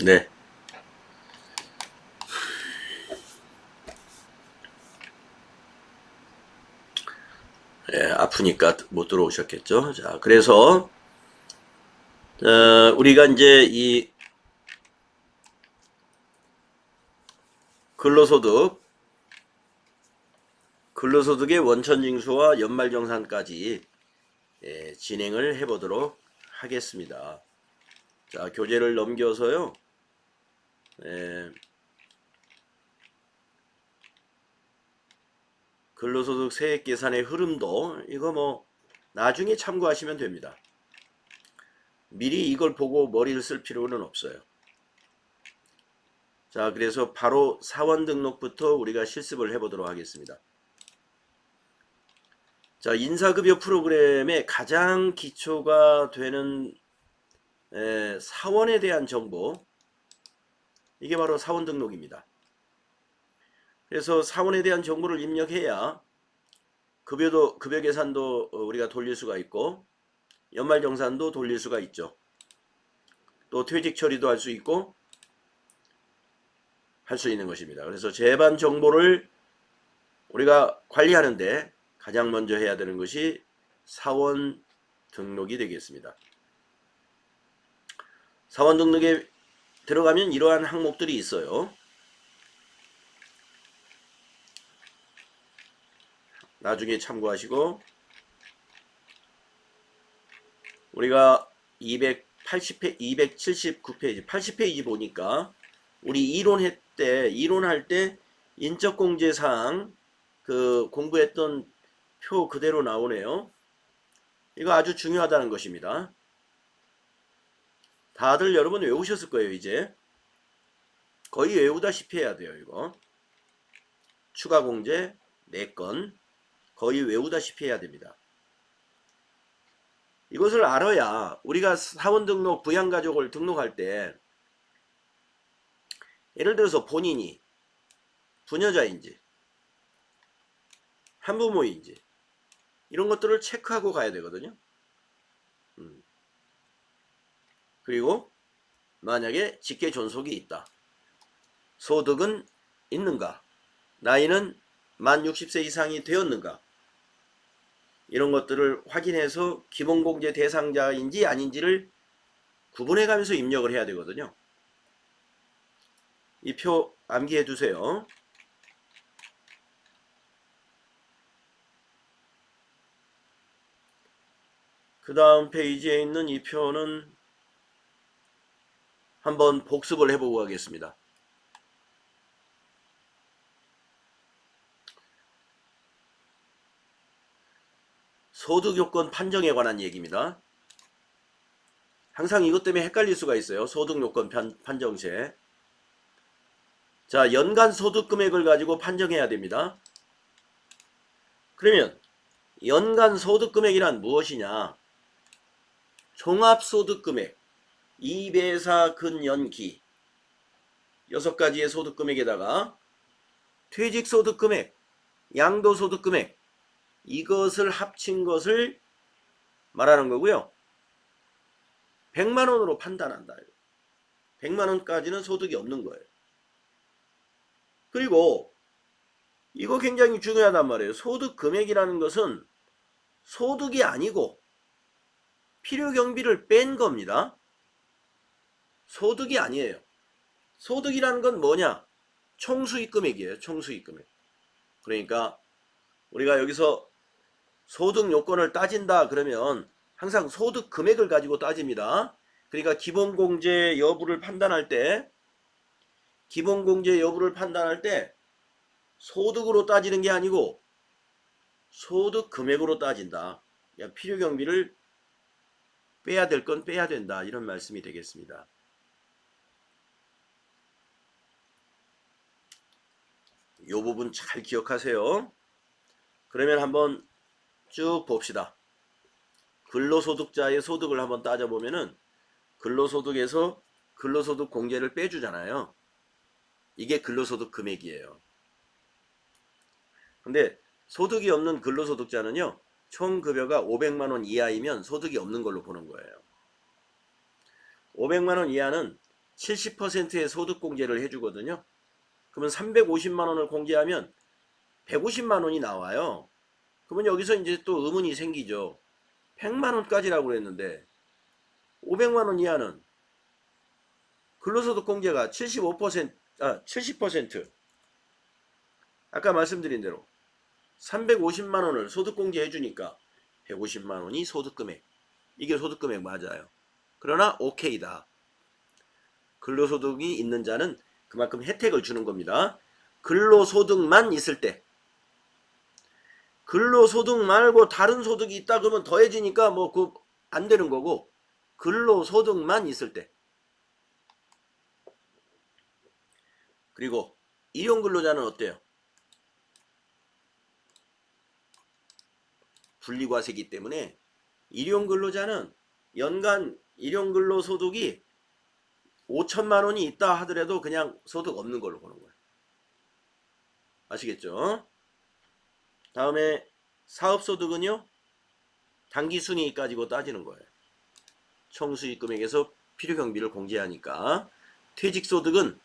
네. 예, 아프니까 못 들어오셨겠죠. 자, 그래서 우리가 이제 이 근로소득, 근로소득의 원천징수와 연말정산까지 진행을 해보도록 하겠습니다. 자, 교재를 넘겨서요. 예, 근로소득 세액 계산의 흐름도 이거 뭐 나중에 참고하시면 됩니다. 미리 이걸 보고 머리를 쓸 필요는 없어요. 자, 그래서 바로 사원 등록부터 우리가 실습을 해보도록 하겠습니다. 자, 인사급여 프로그램의 가장 기초가 되는 사원에 대한 정보, 이게 바로 사원 등록입니다. 그래서 사원에 대한 정보를 입력해야 급여 계산도 우리가 돌릴 수가 있고 연말정산도 돌릴 수가 있죠. 또 퇴직 처리도 할 수 있고 할 수 있는 것입니다. 그래서 재반 정보를 우리가 관리하는데 가장 먼저 해야 되는 것이 사원 등록이 되겠습니다. 사원 등록에 들어가면 이러한 항목들이 있어요. 나중에 참고하시고, 우리가 279페이지, 80페이지 보니까 우리 이론할 때 인적공제사항 그 공부했던 표 그대로 나오네요. 이거 아주 중요하다는 것입니다. 다들 여러분 외우셨을 거예요. 이제 거의 외우다시피 해야 돼요. 이거 추가공제 4건 거의 외우다시피 해야 됩니다. 이것을 알아야 우리가 사원등록 부양가족을 등록할 때 예를 들어서 본인이 부녀자인지 한부모인지 이런 것들을 체크하고 가야 되거든요. 그리고 만약에 직계 존속이 있다. 소득은 있는가? 나이는 만 60세 이상이 되었는가? 이런 것들을 확인해서 기본공제 대상자인지 아닌지를 구분해가면서 입력을 해야 되거든요. 이 표 암기해 두세요. 그 다음 페이지에 있는 이 표는 한번 복습을 해보고 가겠습니다. 소득요건 판정에 관한 얘기입니다. 항상 이것 때문에 헷갈릴 수가 있어요. 소득요건 판정세. 자, 연간 소득금액을 가지고 판정해야 됩니다. 그러면 연간 소득금액이란 무엇이냐? 종합소득금액, 2배사 근연기 6가지의 소득금액에다가 퇴직소득금액, 양도소득금액 이것을 합친 것을 말하는 거고요. 100만원으로 판단한다. 100만원까지는 소득이 없는 거예요. 그리고 이거 굉장히 중요하단 말이에요. 소득금액이라는 것은 소득이 아니고 필요경비를 뺀 겁니다. 소득이 아니에요. 소득이라는 건 뭐냐? 총수익금액이에요. 총수익금액. 그러니까 우리가 여기서 소득 요건을 따진다 그러면 항상 소득 금액을 가지고 따집니다. 그러니까 기본공제 여부를 판단할 때 소득으로 따지는 게 아니고 소득 금액으로 따진다. 필요경비를 빼야 될 건 빼야 된다. 이런 말씀이 되겠습니다. 이 부분 잘 기억하세요. 그러면 한번 쭉 봅시다. 근로소득자의 소득을 한번 따져보면은 근로소득에서 근로소득 공제를 빼주잖아요. 이게 근로소득 금액이에요. 근데 소득이 없는 근로소득자는요. 총 급여가 500만원 이하이면 소득이 없는 걸로 보는 거예요. 500만원 이하는 70%의 소득공제를 해주거든요. 그러면 350만 원을 공제하면 150만 원이 나와요. 그러면 여기서 이제 또 의문이 생기죠. 100만 원까지라고 그랬는데 500만 원 이하는 근로소득공제가 70% 아까 말씀드린 대로 350만 원을 소득공제 해주니까 150만 원이 소득금액. 이게 소득금액 맞아요. 그러나 오케이다. 근로소득이 있는 자는 그만큼 혜택을 주는 겁니다. 근로소득만 있을 때. 근로소득 말고 다른 소득이 있다 그러면 더해지니까 뭐 그 안 되는 거고, 근로소득만 있을 때. 그리고 일용근로자는 어때요? 분리과세이기 때문에 일용근로자는 연간 일용근로소득이 5천만 원이 있다 하더라도 그냥 소득 없는 걸로 보는 거예요. 아시겠죠? 다음에 사업소득은요, 당기순이익 가지고 따지는 거예요. 총수익 금액에서 필요경비를 공제하니까. 퇴직소득은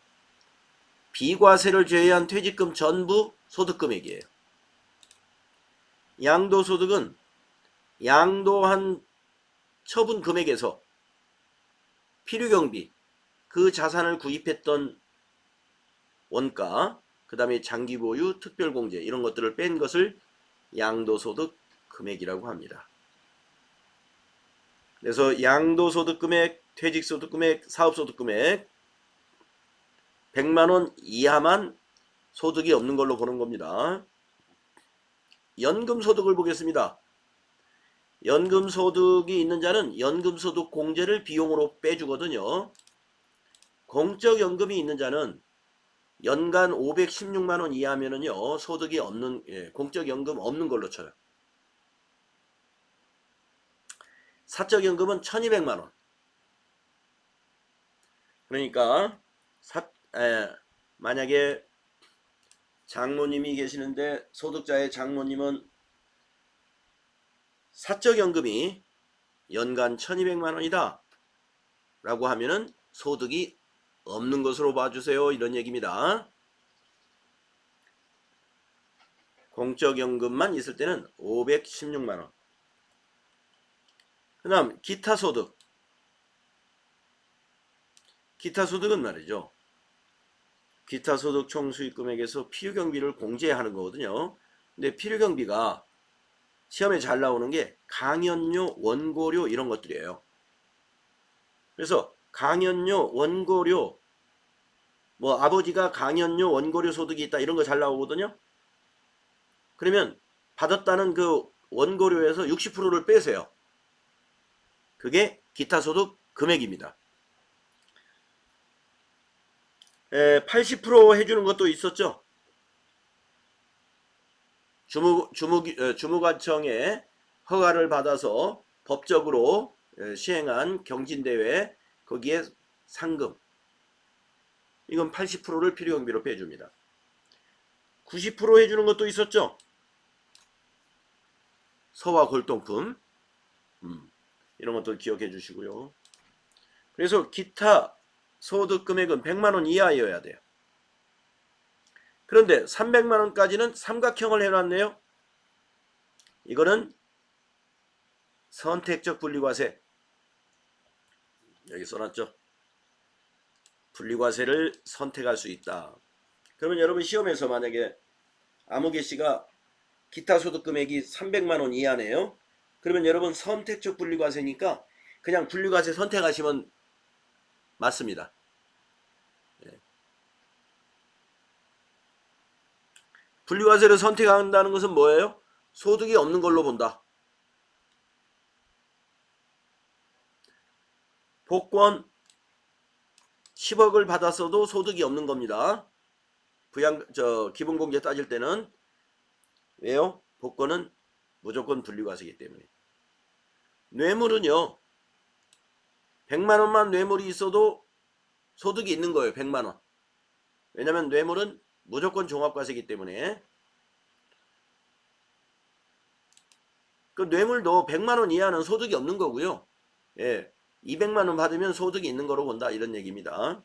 비과세를 제외한 퇴직금 전부 소득금액이에요. 양도소득은 양도한 처분 금액에서 필요경비, 그 자산을 구입했던 원가, 그 다음에 장기보유, 특별공제 이런 것들을 뺀 것을 양도소득 금액이라고 합니다. 그래서 양도소득 금액, 퇴직소득 금액, 사업소득 금액 100만원 이하만 소득이 없는 걸로 보는 겁니다. 연금소득을 보겠습니다. 연금소득이 있는 자는 연금소득 공제를 비용으로 빼주거든요. 공적연금이 있는 자는 연간 516만원 이하면은요, 소득이 없는, 공적연금 없는 걸로 쳐요. 사적연금은 1200만원. 그러니까, 만약에 장모님이 계시는데 소득자의 장모님은 사적연금이 연간 1200만원이다 라고 하면은 소득이 없는 것으로 봐주세요. 이런 얘기입니다. 공적연금만 있을 때는 516만원. 그 다음 기타소득. 기타소득은 말이죠, 기타소득 총수익금액에서 필요경비를 공제하는 거거든요. 근데 필요경비가 시험에 잘 나오는 게 강연료, 원고료 이런 것들이에요. 그래서 강연료, 원고료, 뭐 아버지가 강연료, 원고료 소득이 있다 이런 거 잘 나오거든요. 그러면 받았다는 그 원고료에서 60%를 빼세요. 그게 기타소득 금액입니다. 80% 해주는 것도 있었죠. 주무관청의 허가를 받아서 법적으로 시행한 경진대회, 거기에 상금, 이건 80%를 필요경비로 빼줍니다. 90% 해주는 것도 있었죠. 서화 골동품, 이런 것도 기억해 주시고요. 그래서 기타 소득 금액은 100만원 이하여야 돼요. 그런데 300만원까지는 삼각형을 해놨네요. 이거는 선택적 분리과세. 여기 써놨죠. 분리과세를 선택할 수 있다. 그러면 여러분 시험에서 만약에 아무개 씨가 기타 소득 금액이 300만원 이하네요. 그러면 여러분 선택적 분리과세니까 그냥 분리과세 선택하시면 맞습니다. 분리과세를 선택한다는 것은 뭐예요? 소득이 없는 걸로 본다. 복권 10억을 받았어도 소득이 없는 겁니다. 기본공제 따질 때는. 왜요? 복권은 무조건 분리과세이기 때문에. 뇌물은요, 100만원만 뇌물이 있어도 소득이 있는 거예요. 100만원. 왜냐면 뇌물은 무조건 종합과세이기 때문에. 그 뇌물도 100만원 이하는 소득이 없는 거고요. 예. 200만 원 받으면 소득이 있는 거로 본다 이런 얘기입니다.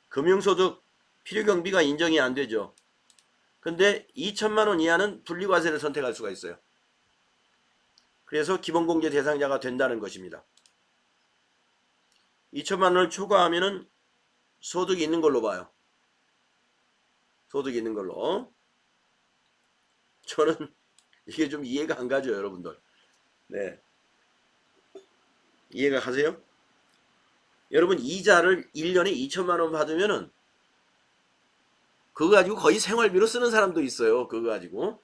금융소득 필요경비가 인정이 안 되죠. 근데 2천만 원 이하는 분리과세를 선택할 수가 있어요. 그래서 기본공제 대상자가 된다는 것입니다. 2천만 원을 초과하면은 소득이 있는 걸로 봐요. 소득이 있는 걸로. 저는 이게 좀 이해가 안 가죠, 여러분들. 네. 이해가 가세요? 여러분 이자를 1년에 2천만 원 받으면은 그거 가지고 거의 생활비로 쓰는 사람도 있어요. 그거 가지고.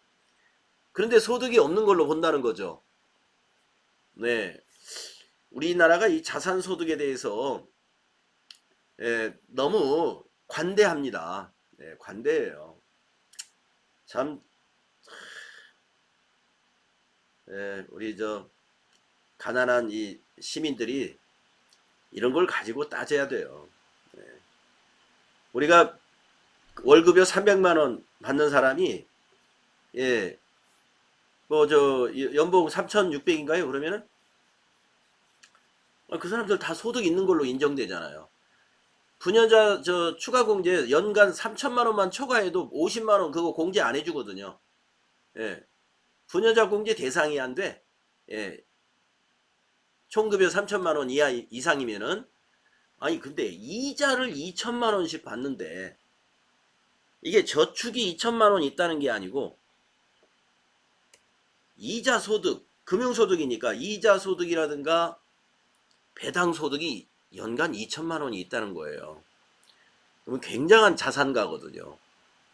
그런데 소득이 없는 걸로 본다는 거죠. 네. 우리나라가 이 자산 소득에 대해서 너무 관대합니다. 네, 관대해요. 참 우리 저 가난한 이 시민들이 이런 걸 가지고 따져야 돼요. 네. 우리가 월급여 300만 원 받는 사람이 뭐 저 연봉 3,600인가요? 그러면은 그 사람들 다 소득 있는 걸로 인정되잖아요. 분여자 저 추가 공제 연간 3천만 원만 초과해도 50만 원 그거 공제 안 해주거든요. 예. 분여자 공제 대상이 안 돼. 예. 총급여 3천만 원 이하 이상이면은 아니 근데 이자를 2천만 원씩 받는데 이게 저축이 2천만 원 있다는 게 아니고 이자 소득, 금융소득이니까 이자 소득이라든가 배당 소득이 연간 2천만 원이 있다는 거예요. 그러면 굉장한 자산가거든요.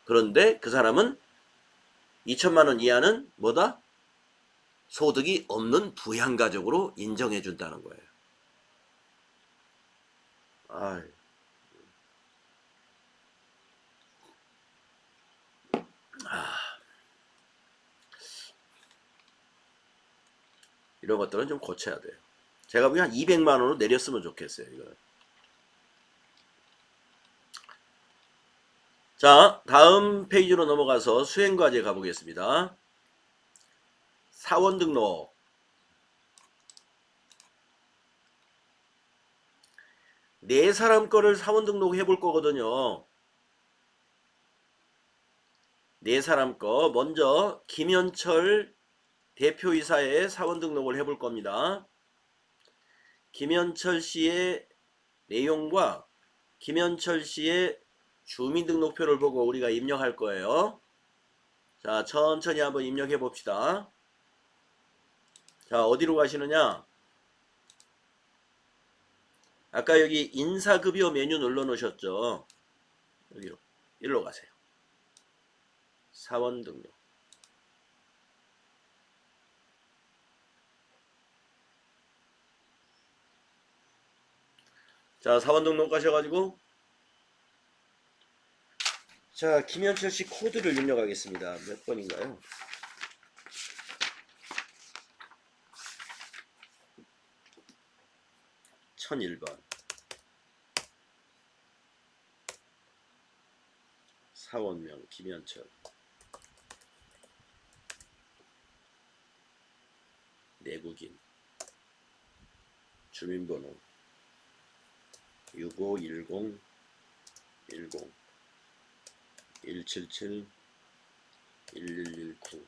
그런데 그 사람은 2천만 원 이하는 뭐다? 소득이 없는 부양가족으로 인정해 준다는 거예요. 아, 이런 것들은 좀 고쳐야 돼요. 제가 보기엔 한 200만 원으로 내렸으면 좋겠어요. 이거. 자, 다음 페이지로 넘어가서 수행과제 가보겠습니다. 사원 등록. 네 사람 거를 사원 등록 해볼 거거든요. 네 사람 거 먼저 김현철 대표이사의 사원 등록을 해볼 겁니다. 김현철 씨의 내용과 김현철 씨의 주민등록표를 보고 우리가 입력할 거예요. 자, 천천히 한번 입력해 봅시다. 자, 어디로 가시느냐? 아까 여기 인사급여 메뉴 눌러 놓으셨죠? 여기로, 일로 가세요. 사원 등록. 자, 사원 등록 가셔가지고 자, 김현철 씨 코드를 입력하겠습니다. 몇 번인가요? 1001번. 사원명 김현철. 내국인. 주민번호 6510 10 177 1119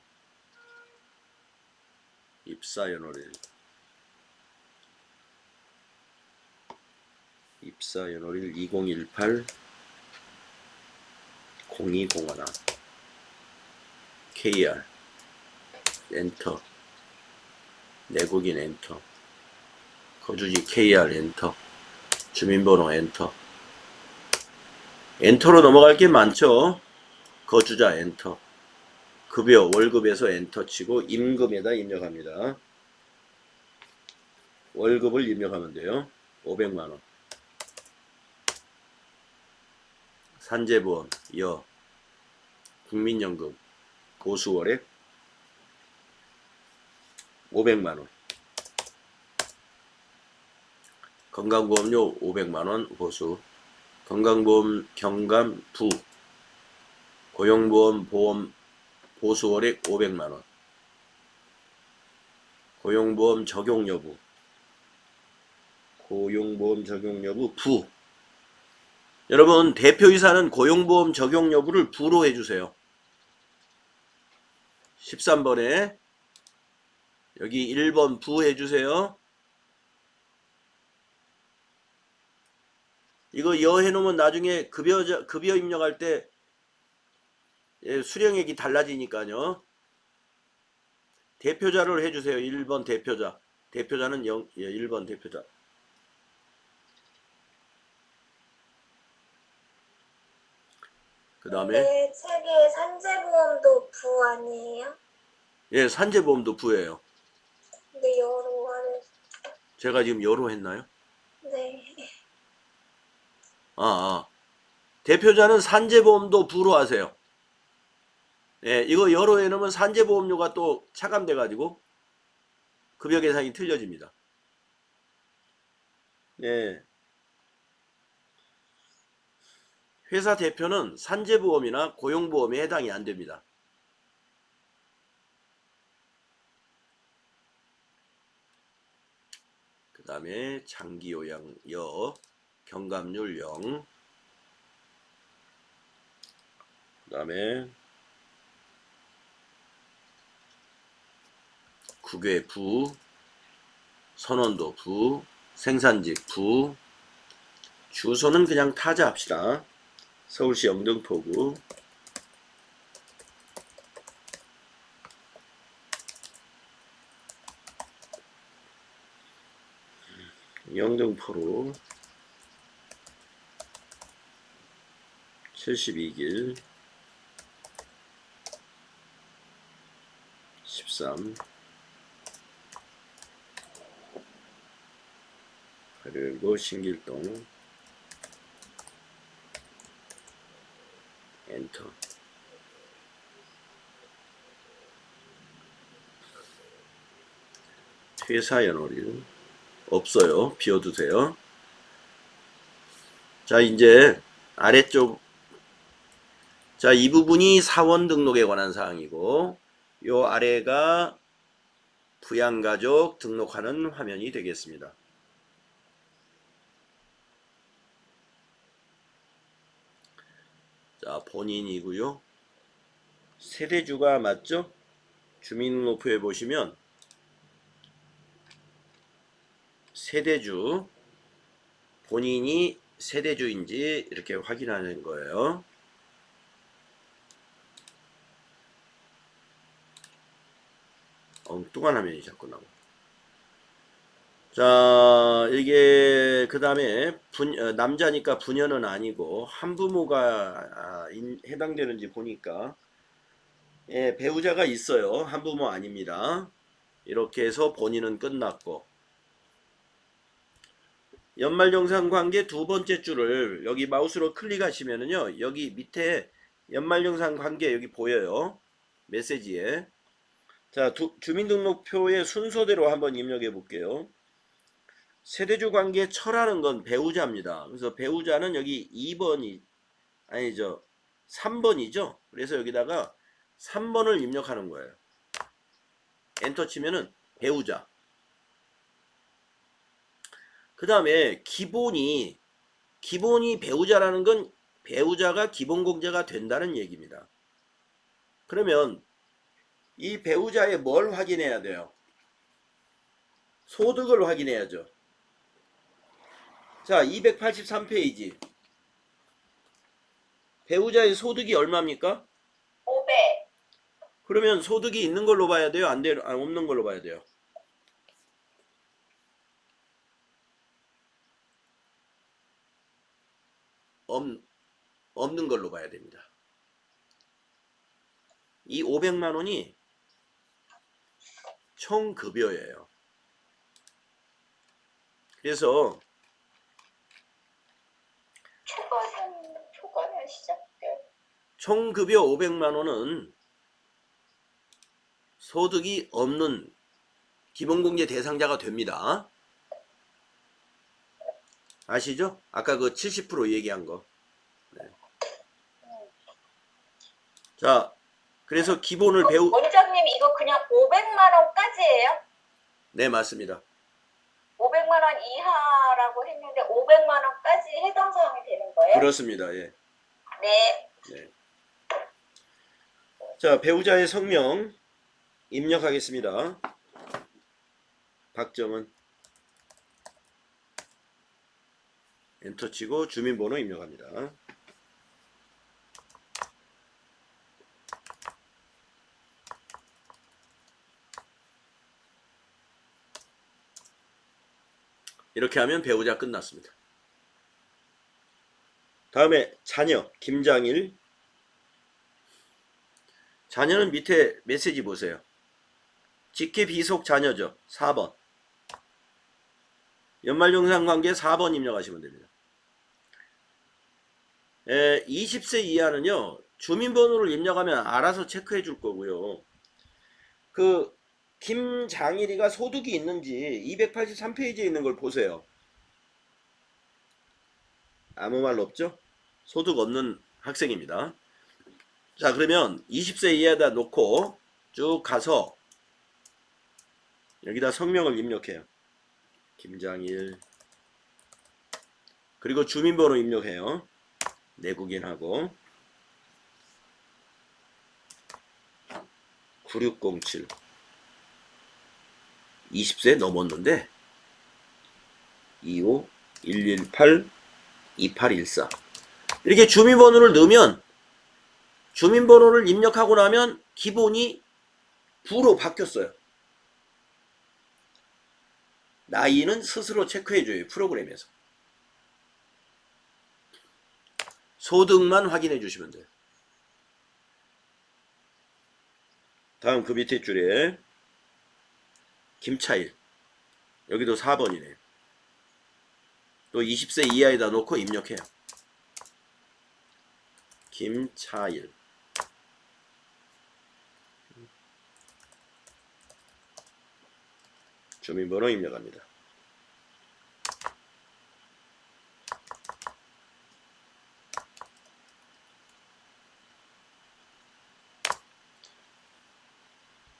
입사연월일 입사연월일 2018 0201 KR 엔터 내국인 엔터 거주지 KR 엔터 주민번호 엔터 엔터로 넘어갈 게 많죠. 거주자 엔터 급여 월급에서 엔터 치고 임금에다 입력합니다. 월급을 입력하면 돼요. 500만원 산재보험 여 국민연금 보수월액 500만원 건강보험료 500만원 보수 건강보험 경감 부 고용보험 보험 보수월액 500만원 고용보험 적용 여부 고용보험 적용 여부 부. 여러분 대표이사는 고용보험 적용 여부를 부로 해주세요. 13번에 여기 1번 부 해주세요. 이거 여 해놓으면 나중에 급여 입력할 때 수령액이 달라지니까요. 대표자를 해주세요. 1번 대표자. 대표자는 1번 대표자. 그 다음에 근데 책에 산재보험도 부 아니에요? 예, 산재보험도 부예요. 근데 여로 하는. 제가 지금 여로 했나요? 네. 대표자는 산재보험도 부로 하세요. 예, 이거 여로 해놓으면 산재보험료가 또 차감돼가지고 급여 계산이 틀려집니다. 예. 회사 대표는 산재보험이나 고용보험에 해당이 안 됩니다. 그 다음에 장기요양 여, 경감률 0. 그 다음에 국외 부, 선원도 부, 생산직 부, 주소는 그냥 타자 합시다. 서울시 영등포구. 영등포로 72길 13 그리고 신길동 엔터. 퇴사 연월일 없어요. 비워두세요. 자, 이제 아래쪽, 자, 이 부분이 사원 등록에 관한 사항이고 요 아래가 부양가족 등록하는 화면이 되겠습니다. 자, 본인이고요. 세대주가 맞죠? 주민등록표에 보시면 세대주, 본인이 세대주인지 이렇게 확인하는 거예요. 엉뚱한 화면이 자꾸 나오고. 자, 이게 그 다음에 남자니까 부녀는 아니고 한부모가 해당되는지 보니까 예, 배우자가 있어요. 한부모 아닙니다. 이렇게 해서 본인은 끝났고, 연말정산관계 두 번째 줄을 여기 마우스로 클릭하시면은요, 여기 밑에 연말정산관계 여기 보여요. 메시지에. 자, 주민등록표의 순서대로 한번 입력해 볼게요. 세대주 관계 처라는 건 배우자입니다. 그래서 배우자는 여기 2번이 아니죠. 3번이죠. 그래서 여기다가 3번을 입력하는 거예요. 엔터 치면은 배우자. 그 다음에 기본이 배우자라는 건 배우자가 기본공제가 된다는 얘기입니다. 그러면 이 배우자의 뭘 확인해야 돼요? 소득을 확인해야죠. 자, 283페이지. 배우자의 소득이 얼마입니까? 500. 그러면 소득이 있는 걸로 봐야 돼요? 없는 걸로 봐야 돼요? 없는 걸로 봐야 됩니다. 이 500만 원이 총 급여예요. 그래서 초과는 시작돼. 총 급여 500만 원은 소득이 없는 기본공제 대상자가 됩니다. 아시죠? 아까 그 70% 얘기한 거. 네. 자, 그래서 기본을 원장님 이거 그냥 500만 원까지예요? 네, 맞습니다. 500만 원 이하라고 했는데 500만 원까지 해당 사항이 되는 거예요? 그렇습니다. 예. 네. 네. 자, 배우자의 성명 입력하겠습니다. 박정은. 엔터 치고 주민번호 입력합니다. 이렇게 하면 배우자 끝났습니다. 다음에 자녀 김장일. 자녀는 밑에 메시지 보세요. 직계 비속 자녀죠. 4번. 연말정산관계 4번 입력하시면 됩니다. 20세 이하는요. 주민번호를 입력하면 알아서 체크해 줄 거고요. 그 김장일이가 소득이 있는지 283페이지에 있는 걸 보세요. 아무 말 없죠? 소득 없는 학생입니다. 자, 그러면 20세 이하에다 놓고 쭉 가서 여기다 성명을 입력해요. 김장일. 그리고 주민번호 입력해요. 내국인하고 9607. 20세 넘었는데 25 118 2814. 이렇게 주민번호를 넣으면 주민번호를 입력하고 나면 기본이 부로 바뀌었어요. 나이는 스스로 체크해줘요. 프로그램에서. 소득만 확인해 주시면 돼요. 다음 그 밑에 줄에 김차일. 여기도 4번이네요. 또 20세 이하에다 놓고 입력해요. 김차일. 주민번호 입력합니다.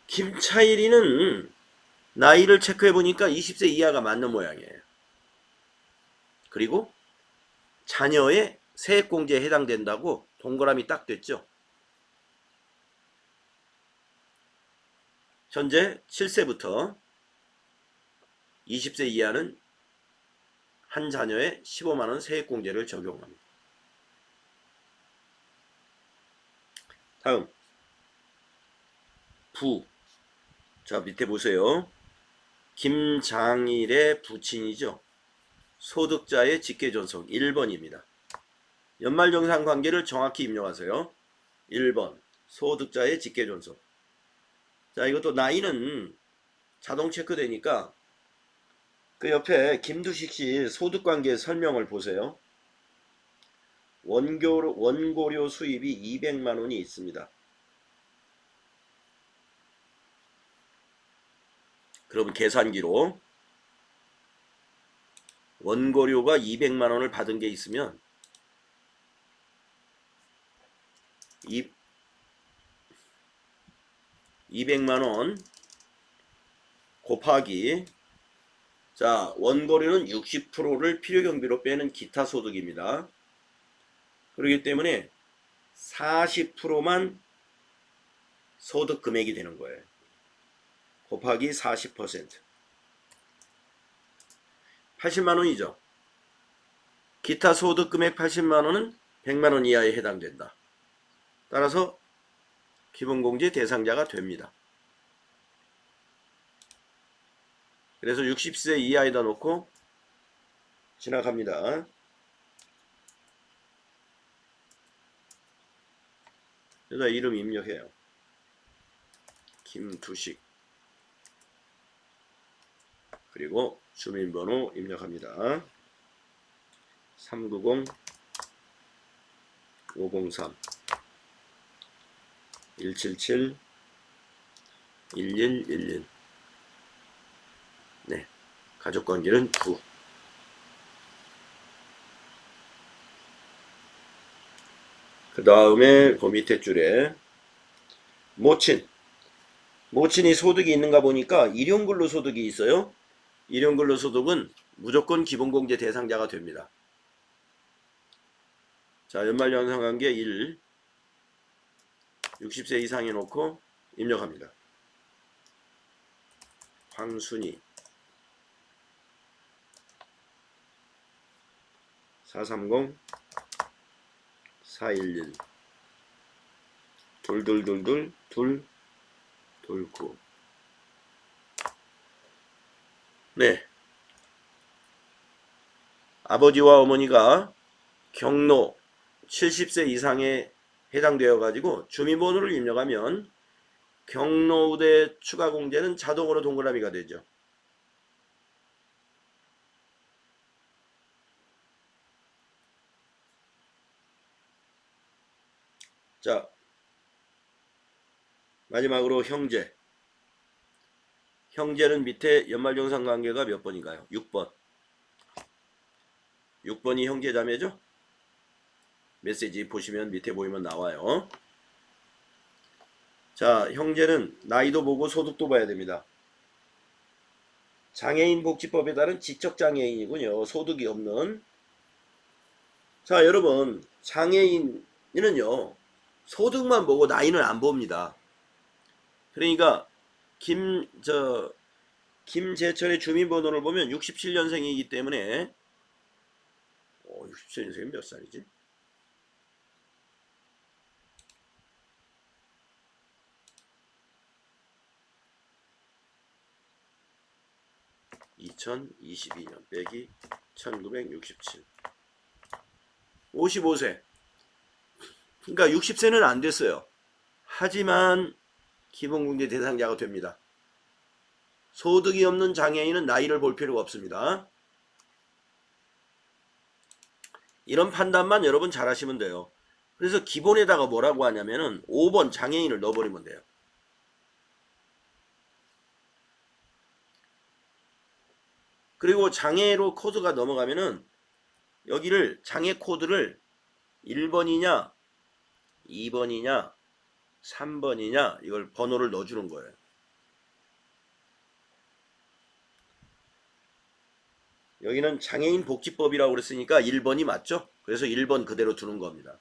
김차일이는 나이를 체크해 보니까 20세 이하가 맞는 모양이에요. 그리고 자녀의 세액공제에 해당된다고 동그라미 딱 됐죠. 현재 7세부터 20세 이하는 한 자녀에 15만원 세액공제를 적용합니다. 다음 부. 자, 밑에 보세요. 김장일의 부친이죠. 소득자의 직계존속 1번입니다. 연말정산관계를 정확히 입력하세요. 1번 소득자의 직계존속. 자, 이것도 나이는 자동 체크되니까 그 옆에 김두식씨 소득관계 설명을 보세요. 원고료 수입이 200만원이 있습니다. 그럼 계산기로 원고료가 200만원을 받은 게 있으면 200만원 곱하기, 자, 원고료는 60%를 필요경비로 빼는 기타 소득입니다. 그렇기 때문에 40%만 소득 금액이 되는 거예요. 곱하기 40%. 80만원이죠. 기타 소득 금액 80만원은 100만원 이하에 해당된다. 따라서 기본공제 대상자가 됩니다. 그래서 60세 이하에다 놓고 지나갑니다. 여자 이름 입력해요. 김두식. 그리고 주민번호 입력합니다. 390 503 177 1111. 네, 가족관계는 부. 그 다음에 그 밑에 줄에 모친이 소득이 있는가 보니까 일용근로 소득이 있어요. 일용근로소득은 무조건 기본공제 대상자가 됩니다. 자, 연말정산관계 1, 60세 이상 해놓고 입력합니다. 황순이 430 411 둘둘둘둘 둘9. 네, 아버지와 어머니가 경로 70세 이상에 해당되어 가지고 주민번호를 입력하면 경로우대 추가공제는 자동으로 동그라미가 되죠. 자, 마지막으로 형제. 형제는 밑에 연말정산관계가 몇 번인가요? 6번. 6번이 형제자매죠? 메시지 보시면 밑에 보이면 나와요. 자, 형제는 나이도 보고 소득도 봐야 됩니다. 장애인 복지법에 따른 지적장애인이군요. 소득이 없는. 자, 여러분, 장애인은요, 소득만 보고 나이는 안 봅니다. 그러니까 김재철의 주민번호를 보면 67년생이기 때문에 67년생이 몇 살이지? 2022년 빼기 1967 55세. 그러니까 60세는 안 됐어요. 하지만 기본공제 대상자가 됩니다. 소득이 없는 장애인은 나이를 볼 필요가 없습니다. 이런 판단만 여러분 잘 하시면 돼요. 그래서 기본에다가 뭐라고 하냐면은 5번 장애인을 넣어버리면 돼요. 그리고 장애로 코드가 넘어가면은 여기를 장애 코드를 1번이냐 2번이냐 3번이냐 이걸 번호를 넣어주는 거예요. 여기는 장애인 복지법이라고 그랬으니까 1번이 맞죠? 그래서 1번 그대로 두는 겁니다.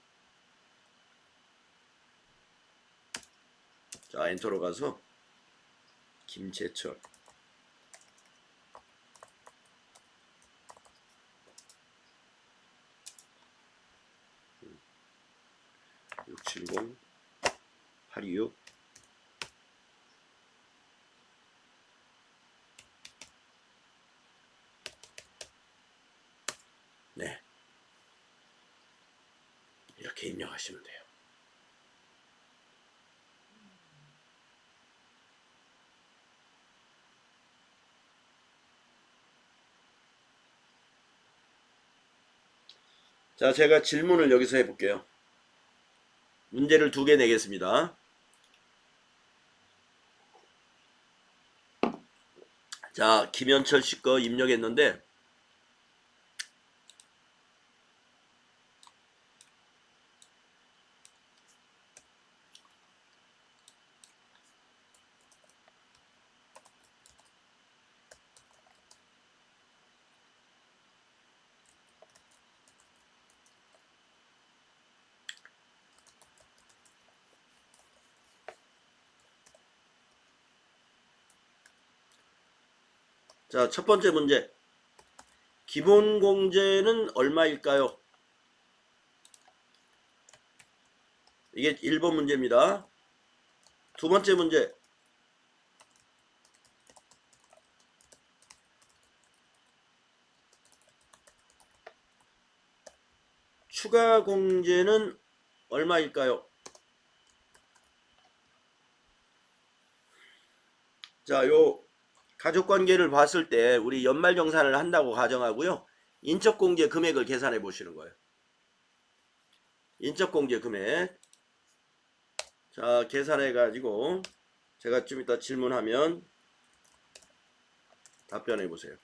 자, 엔터로 가서 김재철 670 826 네, 이렇게 입력하시면 돼요. 자, 제가 질문을 여기서 해볼게요. 문제를 2개 내겠습니다. 자, 김현철 씨 거 입력했는데 자, 첫 번째 문제. 기본공제는 얼마일까요? 이게 1번 문제입니다. 두 번째 문제. 추가공제는 얼마일까요? 자, 요 가족관계를 봤을 때 우리 연말정산을 한다고 가정하고요. 인적공제 금액을 계산해 보시는 거예요. 인적공제 금액. 자, 계산해 가지고 제가 좀 이따 질문하면 답변해 보세요.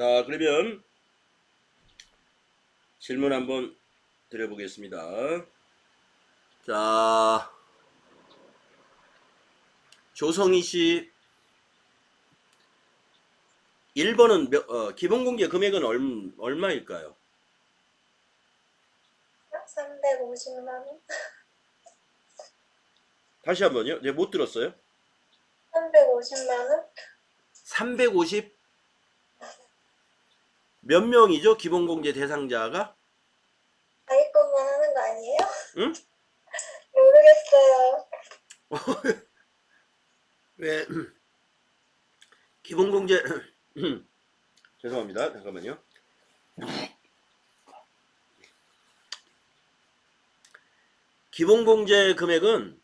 자, 그러면 질문 한번 드려보겠습니다. 자, 조성희 씨, 1번은 기본공제 금액은 얼마일까요? 350만 원? 다시 한번요. 네, 못 들었어요. 350만 원? 350? 몇 명이죠? 기본공제 대상자가? 자기 것만 하는 거 아니에요? 응? 모르겠어요. 왜 기본공제 죄송합니다. 잠깐만요. 기본공제 금액은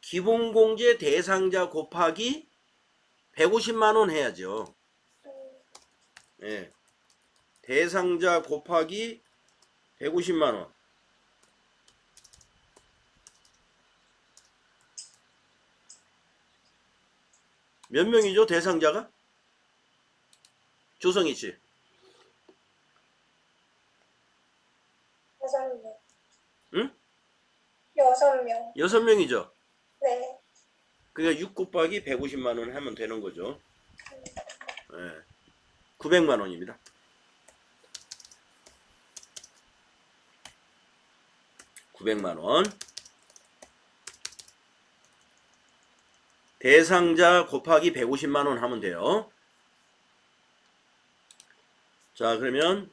기본공제 대상자 곱하기 150만 원 해야죠. 예. 대상자 곱하기 150만 원. 몇 명이죠? 대상자가? 조성희 씨. 6명. 응? 6명. 6명이죠. 네. 그러니까 6 곱하기 150만 원 하면 되는 거죠. 예. 900만 원입니다. 900만 원. 대상자 곱하기 150만 원 하면 돼요. 자, 그러면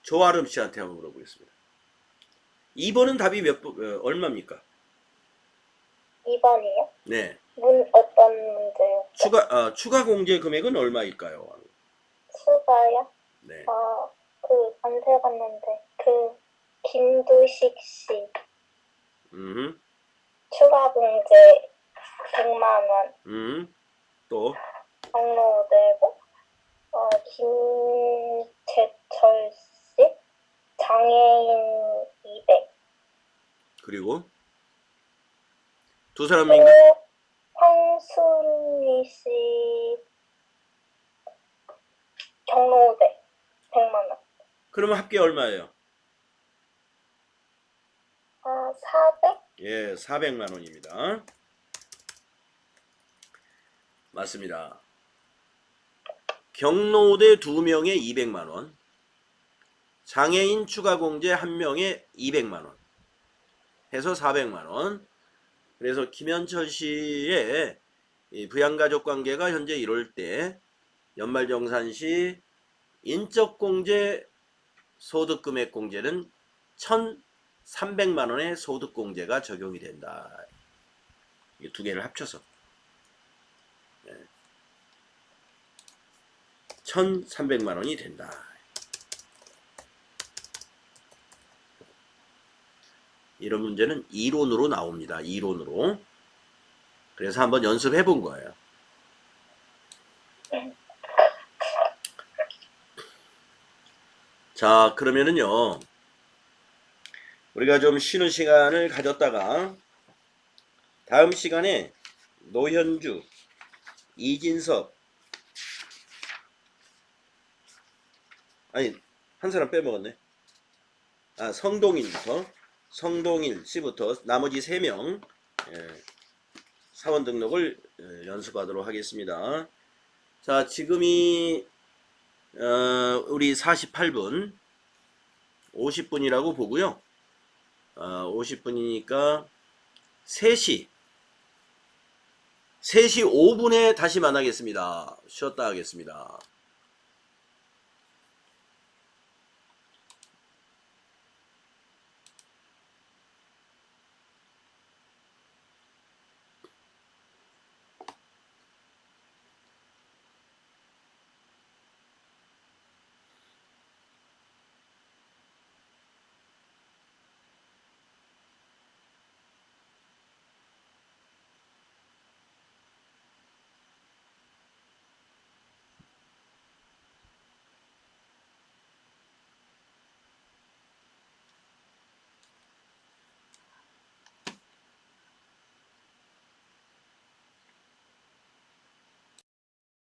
조아름 씨한테 한번 물어보겠습니다. 2번은 답이 얼마입니까? 2번이요? 네. 어떤 문제요? 추가 공제 금액은 얼마일까요? 추가요? 네. 안 세봤는데, 김두식 씨, 추가 공제 100만 원, 또, 장로되고, 김재철 씨, 장애인 200, 그리고 두 사람인가? 황순희 씨, 경로대 100만 원. 그러면 합계 얼마예요? 400? 예, 400만 원입니다. 맞습니다. 경로대 2명에 200만 원, 장애인 추가 공제 1명에 200만 원 해서 400만 원. 그래서 김현철 씨의 부양가족 관계가 현재 이럴 때 연말정산 시 인적공제 소득금액 공제는 1,300만 원의 소득공제가 적용이 된다. 이 두 개를 합쳐서 1,300만 원이 된다. 이런 문제는 이론으로 나옵니다. 이론으로. 그래서 한번 연습해 본 거예요. 자, 그러면은요, 우리가 좀 쉬는 시간을 가졌다가 다음 시간에 노현주, 이진섭, 아니 한 사람 빼먹었네. 성동일 씨부터 나머지 3명 사원 등록을 연습하도록 하겠습니다. 자, 지금이 우리 48분 50분이라고 보고요. 50분이니까 3시 5분에 다시 만나겠습니다. 쉬었다 하겠습니다.